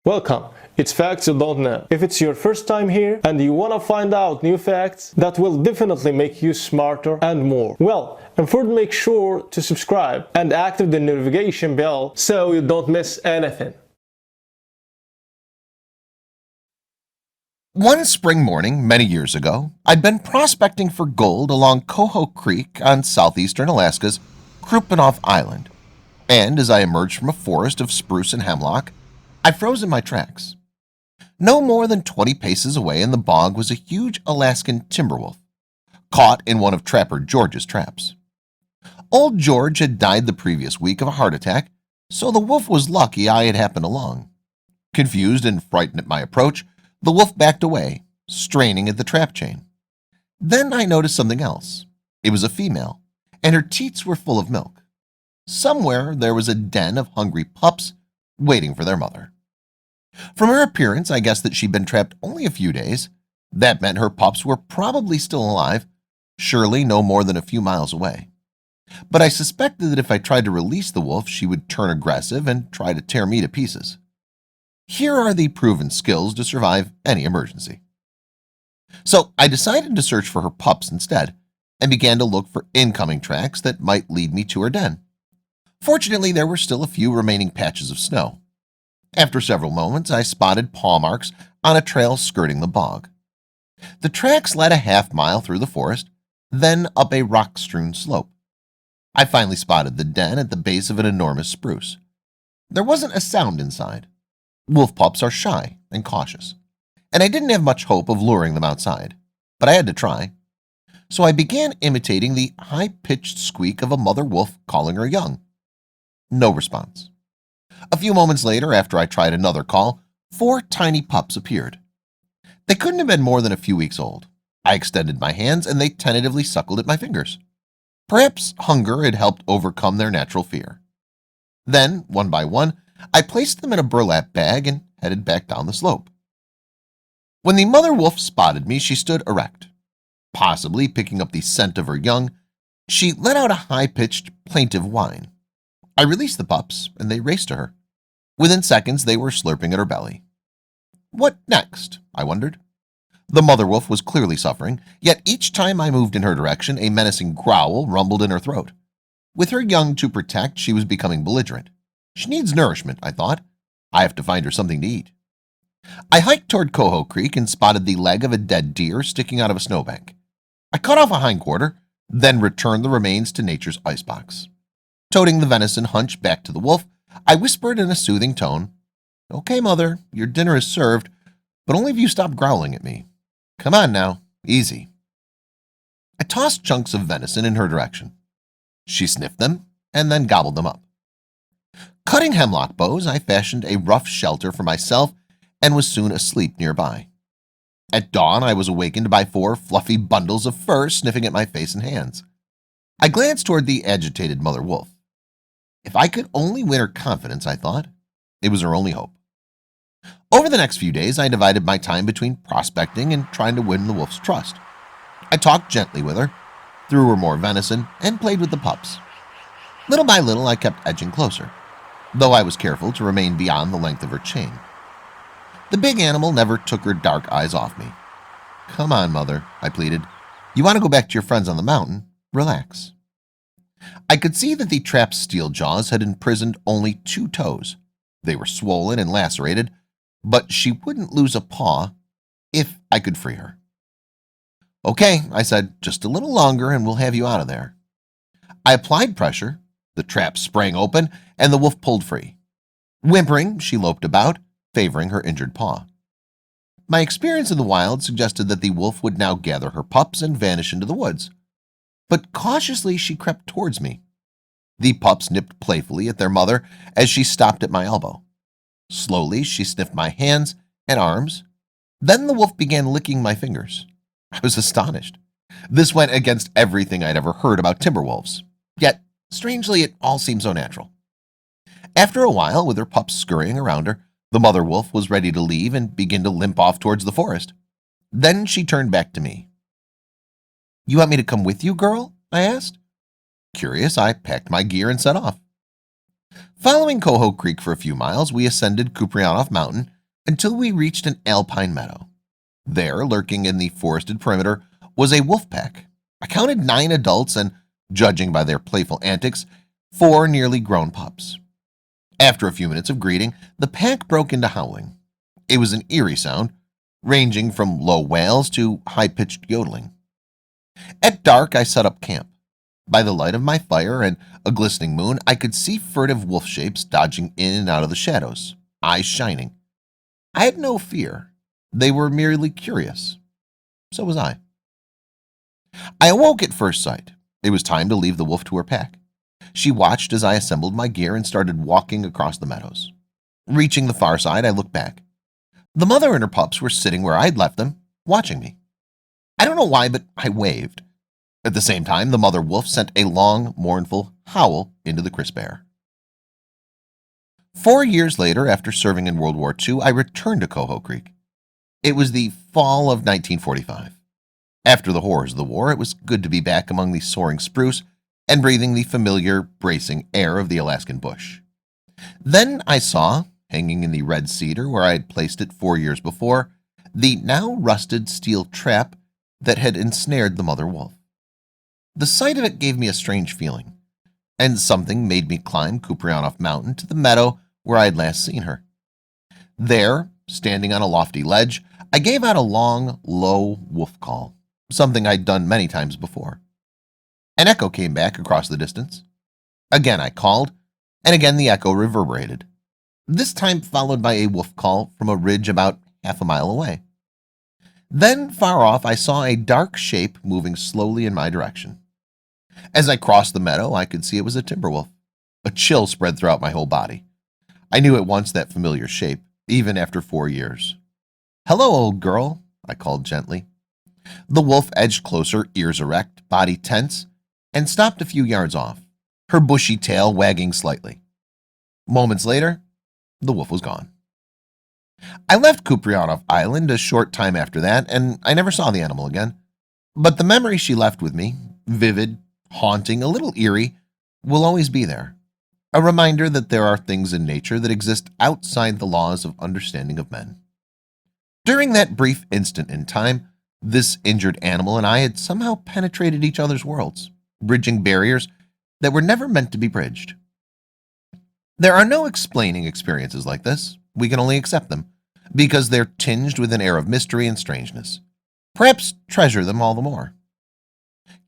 Welcome. It's Facts You Don't Know. If it's your first time here and you want to find out new facts that will definitely make you smarter and more, and first make sure to subscribe and activate the notification bell so you don't miss anything. One spring morning many years ago, I'd been prospecting for gold along Coho Creek on southeastern Alaska's Krupinoff Island, and as I emerged from a forest of spruce and hemlock, I froze in my tracks. No more than 20 paces away in the bog was a huge Alaskan timber wolf, caught in one of Trapper George's traps. Old George had died the previous week of a heart attack, so the wolf was lucky I had happened along. Confused and frightened at my approach, the wolf backed away, straining at the trap chain. Then I noticed something else. It was a female, and her teats were full of milk. Somewhere there was a den of hungry pups waiting for their mother. From her appearance, I guessed that she'd been trapped only a few days. That meant her pups were probably still alive, surely no more than a few miles away. But I suspected that if I tried to release the wolf, she would turn aggressive and try to tear me to pieces. Here are the proven skills to survive any emergency. So I decided to search for her pups instead, and began to look for incoming tracks that might lead me to her den. Fortunately, there were still a few remaining patches of snow. After several moments, I spotted paw marks on a trail skirting the bog. The tracks led a half-mile through the forest, then up a rock-strewn slope. I finally spotted the den at the base of an enormous spruce. There wasn't a sound inside. Wolf pups are shy and cautious, and I didn't have much hope of luring them outside, but I had to try. So I began imitating the high-pitched squeak of a mother wolf calling her young. No response. A few moments later, after I tried another call, 4 tiny pups appeared. They couldn't have been more than a few weeks old. I extended my hands and they tentatively suckled at my fingers. Perhaps hunger had helped overcome their natural fear. Then, one by one, I placed them in a burlap bag and headed back down the slope. When the mother wolf spotted me, she stood erect. Possibly picking up the scent of her young, she let out a high-pitched, plaintive whine. I released the pups, and they raced to her. Within seconds, they were slurping at her belly. What next? I wondered. The mother wolf was clearly suffering, yet each time I moved in her direction, a menacing growl rumbled in her throat. With her young to protect, she was becoming belligerent. She needs nourishment, I thought. I have to find her something to eat. I hiked toward Coho Creek and spotted the leg of a dead deer sticking out of a snowbank. I cut off a hindquarter, then returned the remains to nature's icebox. Toting the venison hunch back to the wolf, I whispered in a soothing tone, "Okay, mother, your dinner is served, but only if you stop growling at me. Come on now, easy." I tossed chunks of venison in her direction. She sniffed them and then gobbled them up. Cutting hemlock boughs, I fashioned a rough shelter for myself and was soon asleep nearby. At dawn, I was awakened by 4 fluffy bundles of fur sniffing at my face and hands. I glanced toward the agitated mother wolf. If I could only win her confidence, I thought. It was her only hope. Over the next few days, I divided my time between prospecting and trying to win the wolf's trust. I talked gently with her, threw her more venison, and played with the pups. Little by little, I kept edging closer, though I was careful to remain beyond the length of her chain. The big animal never took her dark eyes off me. "Come on, mother," I pleaded. "You want to go back to your friends on the mountain? Relax." I could see that the trap's steel jaws had imprisoned only 2 toes. They were swollen and lacerated, but she wouldn't lose a paw if I could free her. "Okay," I said, "just a little longer and we'll have you out of there." I applied pressure, the trap sprang open, and the wolf pulled free. Whimpering, she loped about, favoring her injured paw. My experience in the wild suggested that the wolf would now gather her pups and vanish into the woods. But cautiously she crept towards me. The pups nipped playfully at their mother as she stopped at my elbow. Slowly she sniffed my hands and arms. Then the wolf began licking my fingers. I was astonished. This went against everything I'd ever heard about timber wolves. Yet, strangely, it all seemed so natural. After a while, with her pups scurrying around her, the mother wolf was ready to leave and begin to limp off towards the forest. Then she turned back to me. "You want me to come with you, girl?" I asked. Curious, I packed my gear and set off. Following Coho Creek for a few miles, we ascended Kuprianoff Mountain until we reached an alpine meadow. There, lurking in the forested perimeter, was a wolf pack. I counted 9 adults and, judging by their playful antics, 4 nearly grown pups. After a few minutes of greeting, the pack broke into howling. It was an eerie sound, ranging from low wails to high-pitched yodeling. At dark, I set up camp. By the light of my fire and a glistening moon, I could see furtive wolf shapes dodging in and out of the shadows, eyes shining. I had no fear. They were merely curious. So was I. I awoke at first sight. It was time to leave the wolf to her pack. She watched as I assembled my gear and started walking across the meadows. Reaching the far side, I looked back. The mother and her pups were sitting where I'd left them, watching me. I don't know why, but I waved. At the same time, the mother wolf sent a long, mournful howl into the crisp air. 4 years later, after serving in World War II, I returned to Coho Creek. It was the fall of 1945. After the horrors of the war, it was good to be back among the soaring spruce and breathing the familiar, bracing air of the Alaskan bush. Then I saw, hanging in the red cedar where I had placed it 4 years before, the now rusted steel trap that had ensnared the mother wolf. The sight of it gave me a strange feeling, and something made me climb Kuprianof Mountain to the meadow where I had last seen her. There, standing on a lofty ledge, I gave out a long, low wolf call, something I'd done many times before. An echo came back across the distance. Again I called, and again the echo reverberated, this time followed by a wolf call from a ridge about half a mile away. Then, far off, I saw a dark shape moving slowly in my direction. As I crossed the meadow, I could see it was a timber wolf. A chill spread throughout my whole body. I knew at once that familiar shape, even after 4 years. "Hello, old girl," I called gently. The wolf edged closer, ears erect, body tense, and stopped a few yards off, her bushy tail wagging slightly. Moments later, the wolf was gone. I left Kuprianof Island a short time after that, and I never saw the animal again. But the memory she left with me, vivid, haunting, a little eerie, will always be there. A reminder that there are things in nature that exist outside the laws of understanding of men. During that brief instant in time, this injured animal and I had somehow penetrated each other's worlds, bridging barriers that were never meant to be bridged. There are no explaining experiences like this. We can only accept them, because they're tinged with an air of mystery and strangeness. Perhaps treasure them all the more.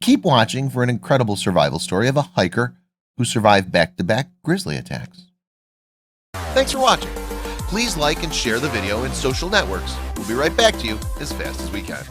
Keep watching for an incredible survival story of a hiker who survived back-to-back grizzly attacks. Thanks for watching. Please like and share the video in social networks. We'll be right back to you as fast as we can.